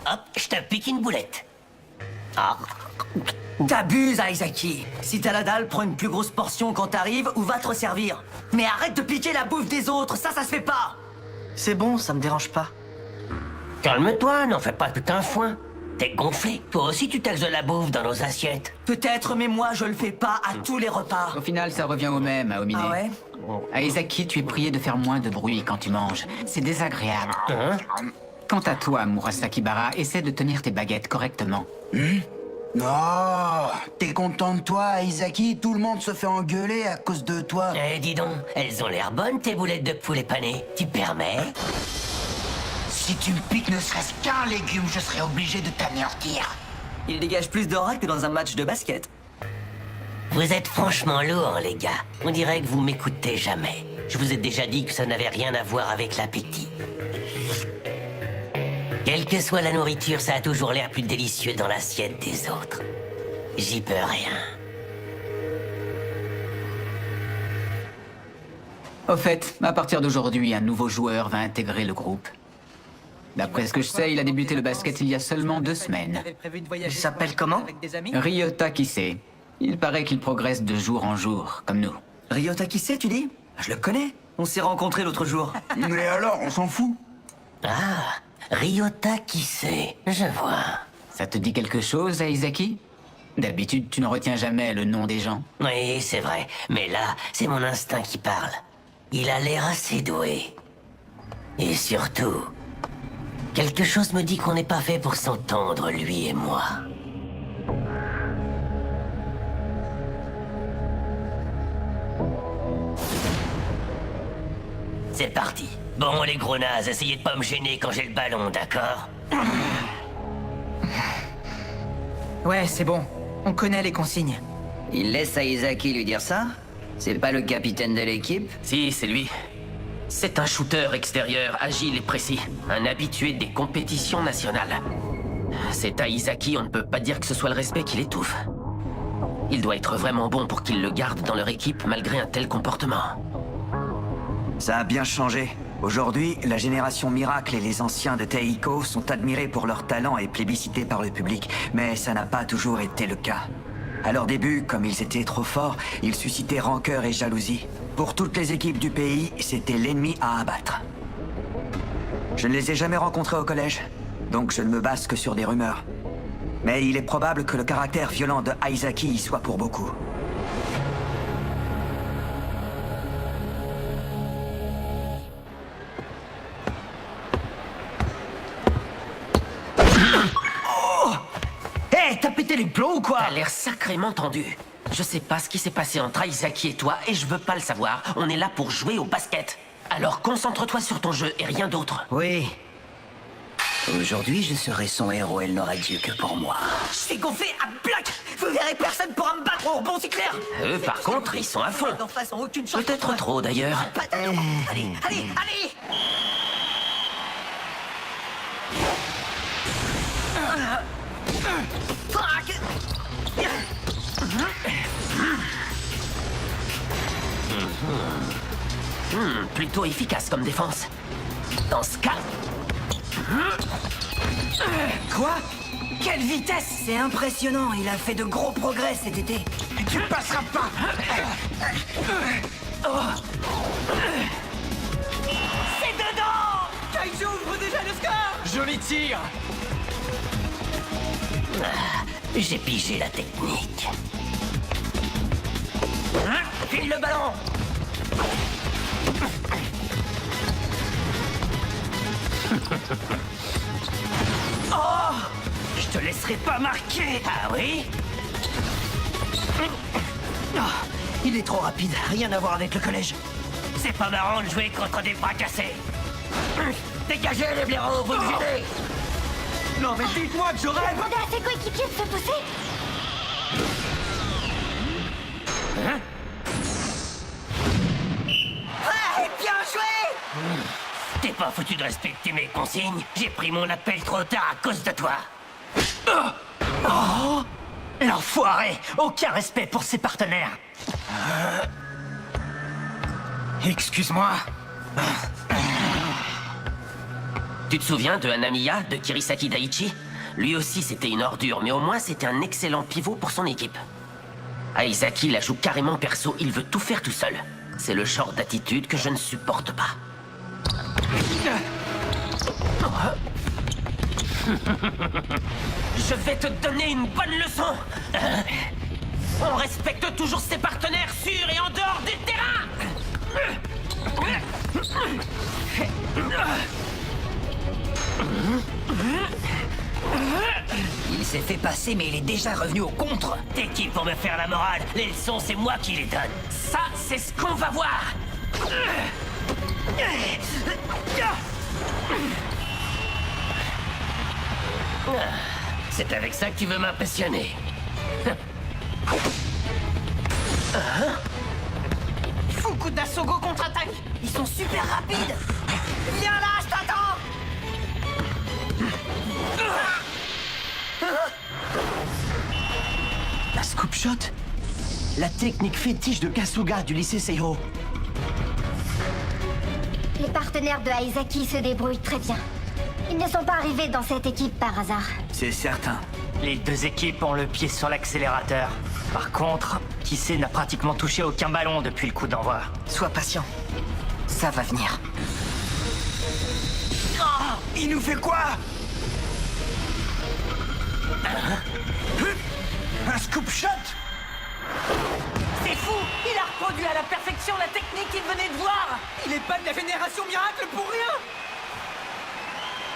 hop, je te pique une boulette. Ah, T'abuses, Aizaki. Si t'as la dalle, prends une plus grosse portion quand t'arrives ou va te resservir. Mais arrête de piquer la bouffe des autres, ça se fait pas. C'est bon, ça me dérange pas. calme-toi, n'en fais pas tout un foin. T'es gonflé. Toi aussi, tu taxes de la bouffe dans nos assiettes. Peut-être, mais moi, je le fais pas à tous les repas. Au final, ça revient au même, Aomine. Ah ouais? Aizaki, tu es prié de faire moins de bruit quand tu manges. C'est désagréable. Quant à toi, Murasaki Bara, essaie de tenir tes baguettes correctement. Oh, t'es content de toi, Isaki? Tout le monde se fait engueuler à cause de toi. Eh, dis donc, elles ont l'air bonnes, tes boulettes de poulet pané. Tu permets? Si tu me piques ne serait-ce qu'un légume, je serais obligé de t'anéantir. Il dégage plus d'aura que dans un match de basket. Vous êtes franchement lourds, les gars. On dirait que vous m'écoutez jamais. Je vous ai déjà dit que ça n'avait rien à voir avec l'appétit. Quelle que soit la nourriture, ça a toujours l'air plus délicieux dans l'assiette des autres. J'y peux rien. Au fait, à partir d'aujourd'hui, un nouveau joueur va intégrer le groupe. D'après ce que je sais, il a débuté le basket il y a seulement 2 semaines. Il s'appelle comment? Ryota Kise. Il paraît qu'il progresse de jour en jour, comme nous. Ryota qui c'est, tu dis? Je le connais. On s'est rencontrés l'autre jour. Mais alors, on s'en fout. Ah, Ryota Kise, je vois. Ça te dit quelque chose, Aizaki? D'habitude, tu ne retiens jamais le nom des gens. Oui, c'est vrai. Mais là, c'est mon instinct qui parle. Il a l'air assez doué. Et surtout, quelque chose me dit qu'on n'est pas fait pour s'entendre, lui et moi. C'est parti. Bon, les gros nazes, essayez de pas me gêner quand j'ai le ballon, d'accord? Ouais, c'est bon. On connaît les consignes. Il laisse Aizaki lui dire ça? C'est pas le capitaine de l'équipe? Si, c'est lui. C'est un shooter extérieur, agile et précis. Un habitué des compétitions nationales. C'est à Izaki, on ne peut pas dire que ce soit le respect qui l'étouffe. Il doit être vraiment bon pour qu'ils le gardent dans leur équipe malgré un tel comportement. Ça a bien changé. Aujourd'hui, la génération Miracle et les anciens de Teiko sont admirés pour leur talent et plébiscités par le public, mais ça n'a pas toujours été le cas. À leur début, comme ils étaient trop forts, ils suscitaient rancœur et jalousie. Pour toutes les équipes du pays, c'était l'ennemi à abattre. Je ne les ai jamais rencontrés au collège, donc je ne me base que sur des rumeurs. Mais il est probable que le caractère violent de Aizaki y soit pour beaucoup. Hé, t'as pété les plombs ou quoi? T'as l'air sacrément tendu. Je sais pas ce qui s'est passé entre Izaki et toi, et je veux pas le savoir. On est là pour jouer au basket. Alors concentre-toi sur ton jeu et rien d'autre. Oui. Aujourd'hui, je serai son héros, elle n'aura Dieu que pour moi. Je suis gonflé à bloc. Vous verrez, personne pourra me battre au rebond, c'est clair. Eux, par contre, ils sont à fond. D'en face, ont aucune chance. Peut-être trop, d'ailleurs. Pas de- Allez, allez, allez. Fuck. Plutôt efficace comme défense. Dans ce cas, Quoi? Quelle vitesse! C'est impressionnant, il a fait de gros progrès cet été. Tu passeras pas. C'est dedans! Kaiju ouvre déjà le score! Joli tir! J'ai pigé la technique. File le ballon! Oh! Je te laisserai pas marquer! Ah oui? Oh, il est trop rapide, rien à voir avec le collège. C'est pas marrant de jouer contre des bras cassés. Dégagez les blaireaux, vous me gênez! Non mais dites-moi que je rêve! Demandez à ses coéquipiers de se pousser. Ouais, bien joué! T'es pas foutu de respecter mes consignes? J'ai pris mon appel trop tard à cause de toi. Oh! L'enfoiré! Aucun respect pour ses partenaires! Excuse-moi. Tu te souviens de Hanamiya, de Kirisaki Daiichi? Lui aussi, c'était une ordure, mais au moins, c'était un excellent pivot pour son équipe. Aizaki la joue carrément perso, il veut tout faire tout seul. C'est le genre d'attitude que je ne supporte pas. Je vais te donner une bonne leçon. On respecte toujours ses partenaires sûrs et en dehors du terrain. Il s'est fait passer, mais il est déjà revenu au contre. T'es qui pour me faire la morale? Les leçons, c'est moi qui les donne. Ça, c'est ce qu'on va voir. C'est avec ça que tu veux m'impressionner. Fukuda Sogo contre-attaque. Ils sont super rapides. Viens là, je t'attends. La scoop shot? La technique fétiche de Kasuga du lycée Seiro. Les partenaires de Aizaki se débrouillent très bien. Ils ne sont pas arrivés dans cette équipe par hasard. C'est certain. Les deux équipes ont le pied sur l'accélérateur. Par contre, Kisei n'a pratiquement touché aucun ballon depuis le coup d'envoi. Sois patient. Ça va venir. Il nous fait quoi? Un scoop shot? C'est fou! Il a reproduit à la perfection la technique qu'il venait de voir! Il est pas de la Génération Miracle pour rien.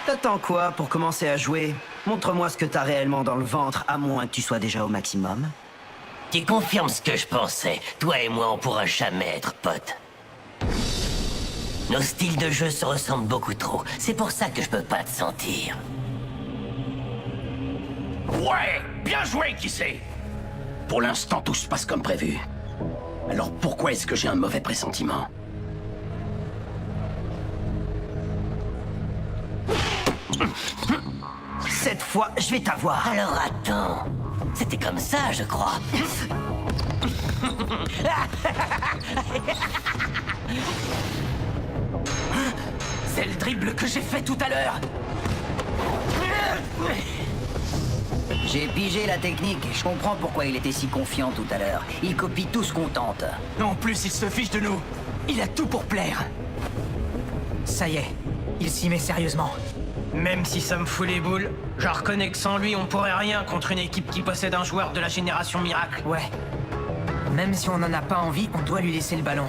T'attends quoi pour commencer à jouer? Montre-moi ce que t'as réellement dans le ventre, à moins que tu sois déjà au maximum. Tu confirmes ce que je pensais. Toi et moi, on pourra jamais être potes. Nos styles de jeu se ressemblent beaucoup trop. C'est pour ça que je peux pas te sentir. Ouais, bien joué, qui sait? Pour l'instant, tout se passe comme prévu. Alors pourquoi est-ce que j'ai un mauvais pressentiment? Cette fois, je vais t'avoir. Alors attends. C'était comme ça, je crois. C'est le dribble que j'ai fait tout à l'heure. J'ai pigé la technique. Je comprends pourquoi il était si confiant tout à l'heure. Il copie tout ce qu'on tente. En plus, il se fiche de nous. Il a tout pour plaire. Ça y est, il s'y met sérieusement. Même si ça me fout les boules, je reconnais que sans lui, on pourrait rien contre une équipe qui possède un joueur de la Génération Miracle. Ouais. Même si on n'en a pas envie, on doit lui laisser le ballon.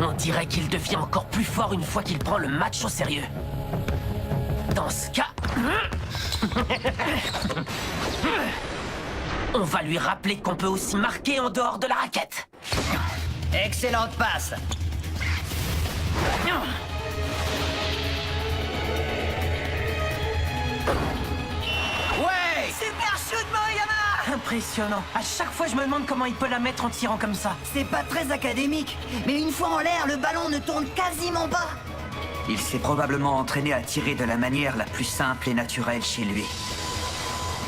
On dirait qu'il devient encore plus fort une fois qu'il prend le match au sérieux. Dans ce cas... On va lui rappeler qu'on peut aussi marquer en dehors de la raquette. Excellente passe. Ouais! Super shoot, Moriyama! Impressionnant. À chaque fois, je me demande comment il peut la mettre en tirant comme ça. C'est pas très académique, mais une fois en l'air, le ballon ne tourne quasiment pas. Il s'est probablement entraîné à tirer de la manière la plus simple et naturelle chez lui.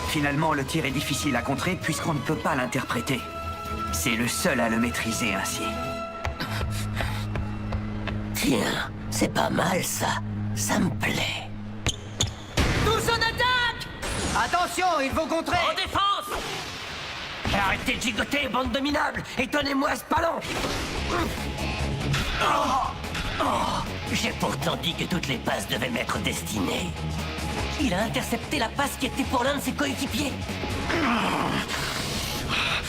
Finalement, le tir est difficile à contrer puisqu'on ne peut pas l'interpréter. C'est le seul à le maîtriser ainsi. Tiens, c'est pas mal ça. Ça me plaît. Tous en attaque! Attention, il faut contrer. En défense! Arrêtez de gigoter, bande de minables, et donnez-moi ce ballon! J'ai pourtant dit que toutes les passes devaient m'être destinées. Il a intercepté la passe qui était pour l'un de ses coéquipiers.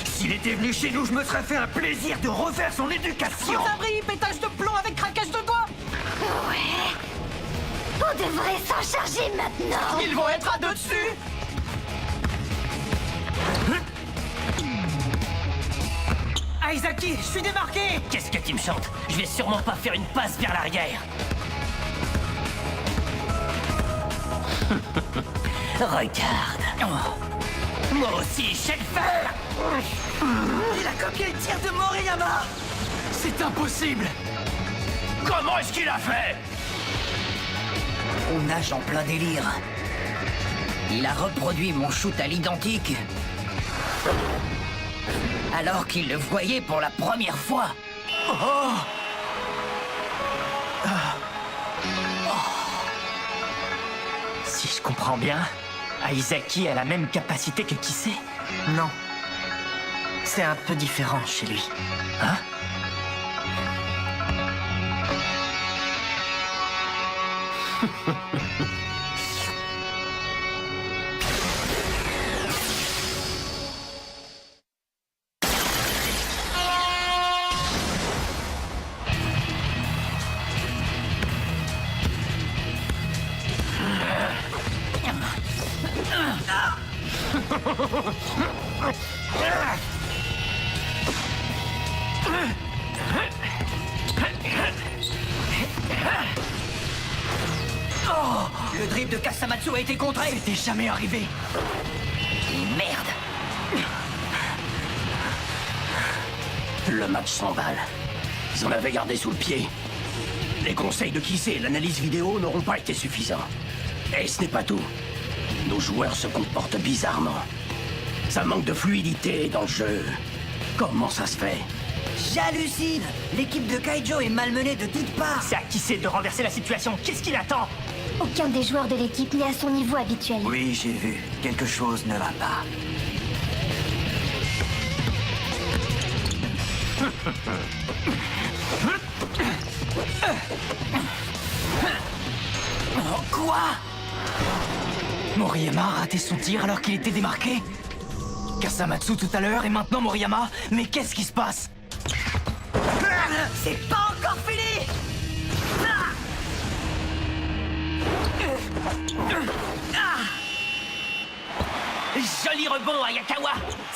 S'il était venu chez nous, je me serais fait un plaisir de refaire son éducation. Abri, pétage de plomb avec craquage de doigts! Ouais. On devrait s'en charger maintenant. Ils vont être à deux dessus! Aizaki, je suis démarqué! Qu'est-ce que tu me chantes? Je vais sûrement pas faire une passe vers l'arrière. Regarde. Moi aussi, je sais le faire. Il a copié le tir de Moriyama! C'est impossible. Comment est-ce qu'il a fait? On nage en plein délire. Il a reproduit mon shoot à l'identique. Alors qu'il le voyait pour la première fois. comprends bien, Aizaki a la même capacité que Kisei? Non. C'est un peu différent chez lui. Hein? Le drip de Kasamatsu a été contré. C'était jamais arrivé. Merde. Le match s'emballe. Ils en avaient gardé sous le pied. Les conseils de Kisei et l'analyse vidéo n'auront pas été suffisants. Et ce n'est pas tout. Nos joueurs se comportent bizarrement. Ça manque de fluidité dans le jeu. Comment ça se fait? J'hallucine. L'équipe de Kaijo est malmenée de toutes parts. C'est à Kisei de renverser la situation. Qu'est-ce qu'il attend? Aucun des joueurs de l'équipe n'est à son niveau habituel. Oui, j'ai vu. Quelque chose ne va pas. Quoi? Moriyama a raté son tir alors qu'il était démarqué? Kasamatsu tout à l'heure et maintenant Moriyama? Mais qu'est-ce qui se passe? C'est pas encore fini. Joli rebond, Ayakawa!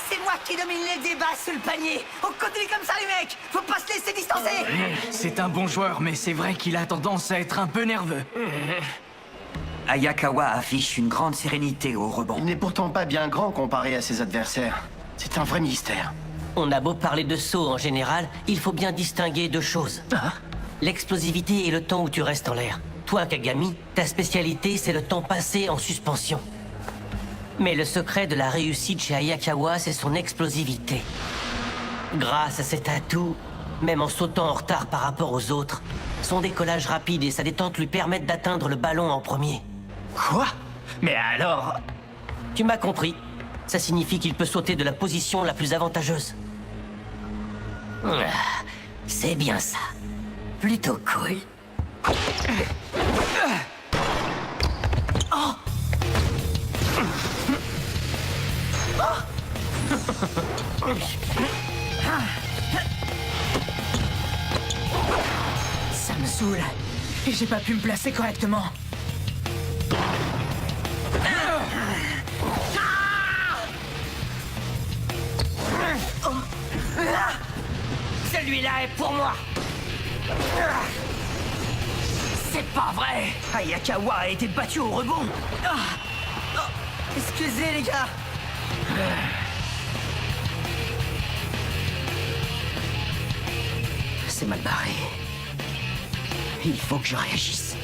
C'est moi qui domine les débats sur le panier. On continue comme ça, les mecs. Faut pas se laisser distancer. C'est un bon joueur, mais c'est vrai qu'il a tendance à être un peu nerveux. Ayakawa affiche une grande sérénité au rebond. Il n'est pourtant pas bien grand comparé à ses adversaires. C'est un vrai mystère. On a beau parler de saut en général, il faut bien distinguer deux choses. L'explosivité et le temps où tu restes en l'air. Toi, Kagami, ta spécialité, c'est le temps passé en suspension. Mais le secret de la réussite chez Ayakawa, c'est son explosivité. Grâce à cet atout, même en sautant en retard par rapport aux autres, son décollage rapide et sa détente lui permettent d'atteindre le ballon en premier. Quoi? Mais alors... Tu m'as compris. Ça signifie qu'il peut sauter de la position la plus avantageuse. C'est bien ça. Plutôt cool. Ça me saoule. Et j'ai pas pu me placer correctement. Celui-là est pour moi. C'est pas vrai. Ayakawa a été battu au rebond. Excusez, les gars. C'est mal barré. Il faut que je réagisse.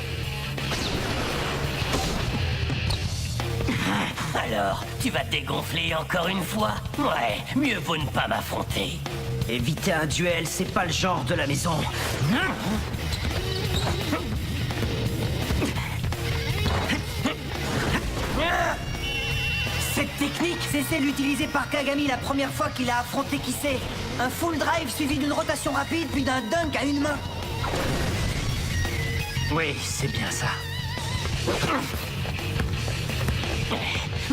Alors, tu vas te dégonfler encore une fois? Ouais, mieux vaut ne pas m'affronter. Éviter un duel, c'est pas le genre de la maison. Cette technique, c'est celle utilisée par Kagami la première fois qu'il a affronté Kisei. Un full drive suivi d'une rotation rapide puis d'un dunk à une main. Oui, c'est bien ça.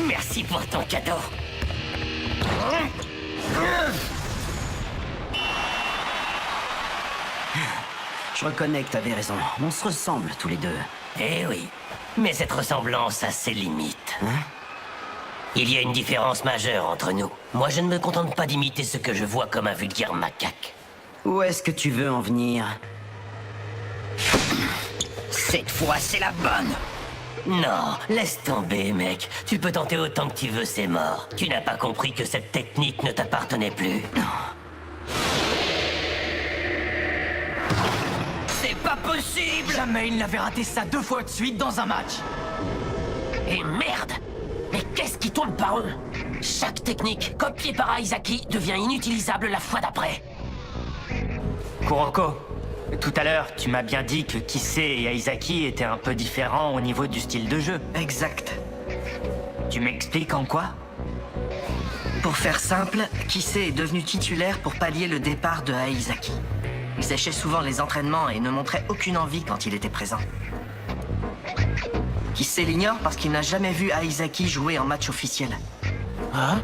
Merci pour ton cadeau. Je reconnais que t'avais raison. On se ressemble tous les deux. Eh oui, mais cette ressemblance a ses limites. Il y a une différence majeure entre nous. Moi, je ne me contente pas d'imiter ce que je vois comme un vulgaire macaque. Où est-ce que tu veux en venir? Cette fois, c'est la bonne. Non, laisse tomber, mec. Tu peux tenter autant que tu veux, c'est mort. Tu n'as pas compris que cette technique ne t'appartenait plus. C'est pas possible! Jamais il n'avait raté ça 2 fois de suite dans un match. Et merde! Mais qu'est-ce qui tourne pas rond? Chaque technique copiée par Aizaki devient inutilisable la fois d'après. Kuroko, tout à l'heure, tu m'as bien dit que Kisei et Aizaki étaient un peu différents au niveau du style de jeu. Exact. Tu m'expliques en quoi? Pour faire simple, Kisei est devenu titulaire pour pallier le départ de Aizaki. Il séchait souvent les entraînements et ne montrait aucune envie quand il était présent. Kisei l'ignore parce qu'il n'a jamais vu Aizaki jouer en match officiel. Hein?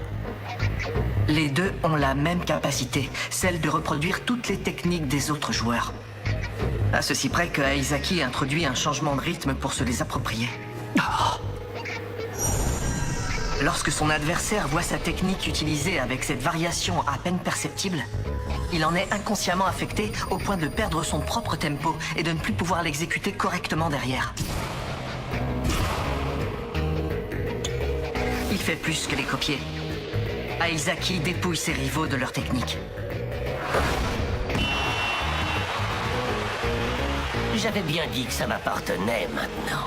Les deux ont la même capacité, celle de reproduire toutes les techniques des autres joueurs. À ceci près que Aizaki introduit un changement de rythme pour se les approprier. Lorsque son adversaire voit sa technique utilisée avec cette variation à peine perceptible, il en est inconsciemment affecté au point de perdre son propre tempo et de ne plus pouvoir l'exécuter correctement derrière. Il fait plus que les copier. Aizaki dépouille ses rivaux de leur technique. J'avais bien dit que ça m'appartenait maintenant.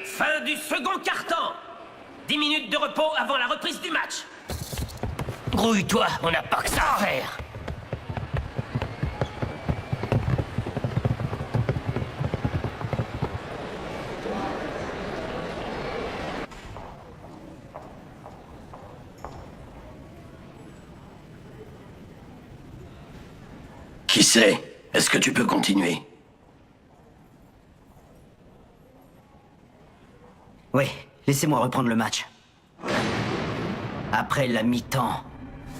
Fin du second quart-temps. 10 minutes de repos avant la reprise du match. Grouille-toi, on n'a pas que ça à faire. Kisei, est-ce que tu peux continuer? Oui, laissez-moi reprendre le match. Après la mi-temps,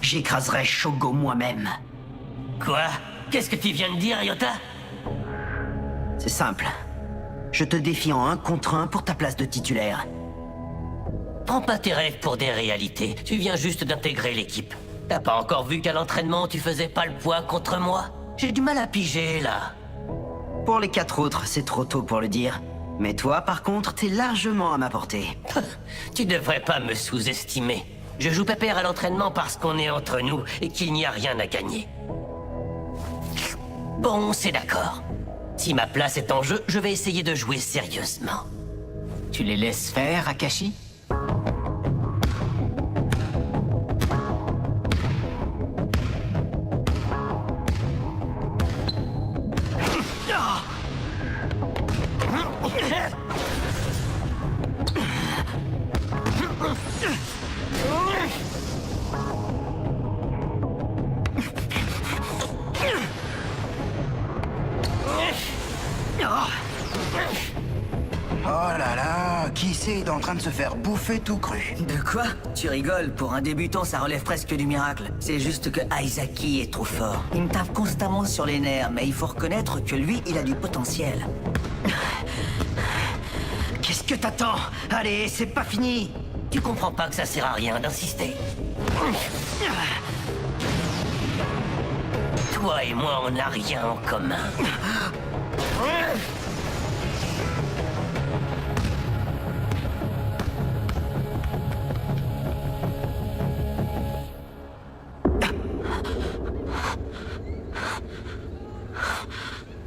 j'écraserai Shogo moi-même. Quoi? Qu'est-ce que tu viens de dire, Ryota? C'est simple. Je te défie en 1 contre 1 pour ta place de titulaire. Prends pas tes rêves pour des réalités. Tu viens juste d'intégrer l'équipe. T'as pas encore vu qu'à l'entraînement, tu faisais pas le poids contre moi? J'ai du mal à piger, là. Pour les 4 autres, c'est trop tôt pour le dire. Mais toi, par contre, t'es largement à ma portée. Tu devrais pas me sous-estimer. Je joue pépère à l'entraînement parce qu'on est entre nous et qu'il n'y a rien à gagner. Bon, c'est d'accord. Si ma place est en jeu, je vais essayer de jouer sérieusement. Tu les laisses faire, Akashi? Oh là là, Kisei est en train de se faire bouffer tout cru. De quoi? Tu rigoles, pour un débutant, ça relève presque du miracle. C'est juste que Aizaki est trop fort. Il me tape constamment sur les nerfs, mais il faut reconnaître que lui, il a du potentiel. Qu'est-ce que t'attends? Allez, c'est pas fini! Tu comprends pas que ça sert à rien d'insister? Toi et moi, on n'a rien en commun.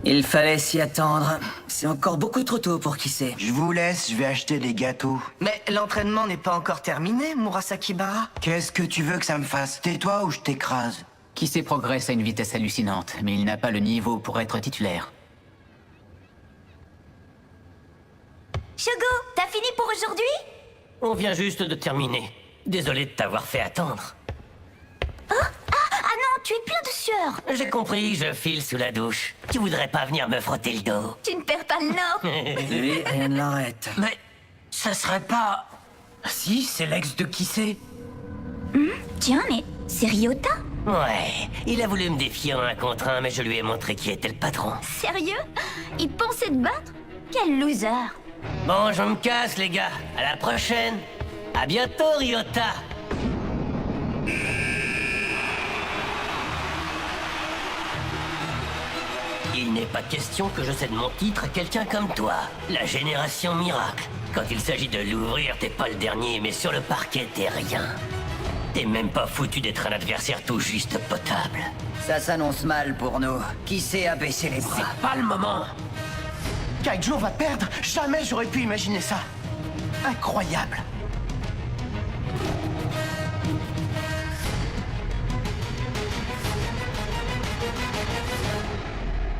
Il fallait s'y attendre. C'est encore beaucoup trop tôt pour Kisei. Je vous laisse, je vais acheter des gâteaux. Mais l'entraînement n'est pas encore terminé, Murasaki Bara. Qu'est-ce que tu veux que ça me fasse? Tais-toi ou je t'écrase. Kisei progresse à une vitesse hallucinante, mais il n'a pas le niveau pour être titulaire. Shogo, t'as fini pour aujourd'hui? On vient juste de terminer. Désolé de t'avoir fait attendre. Ah non, tu es plein de sueur. J'ai compris, je file sous la douche. Tu voudrais pas venir me frotter le dos? Tu ne perds pas le nord. Lui, rien ne l'arrête. Mais ça serait pas... Si, c'est l'ex de Kisei. Tiens, mais c'est Ryota? Ouais, il a voulu me défier en 1 contre 1, mais je lui ai montré qui était le patron. Sérieux? Il pensait te battre? Quel loser. Bon, je me casse, les gars. À la prochaine. À bientôt, Ryota. Il n'est pas question que je cède mon titre à quelqu'un comme toi, la génération miracle. Quand il s'agit de l'ouvrir, t'es pas le dernier, mais sur le parquet, t'es rien. T'es même pas foutu d'être un adversaire tout juste potable. Ça s'annonce mal pour nous. Kisei a baissé les bras. C'est pas le moment. Kaijo va perdre. Jamais j'aurais pu imaginer ça. Incroyable.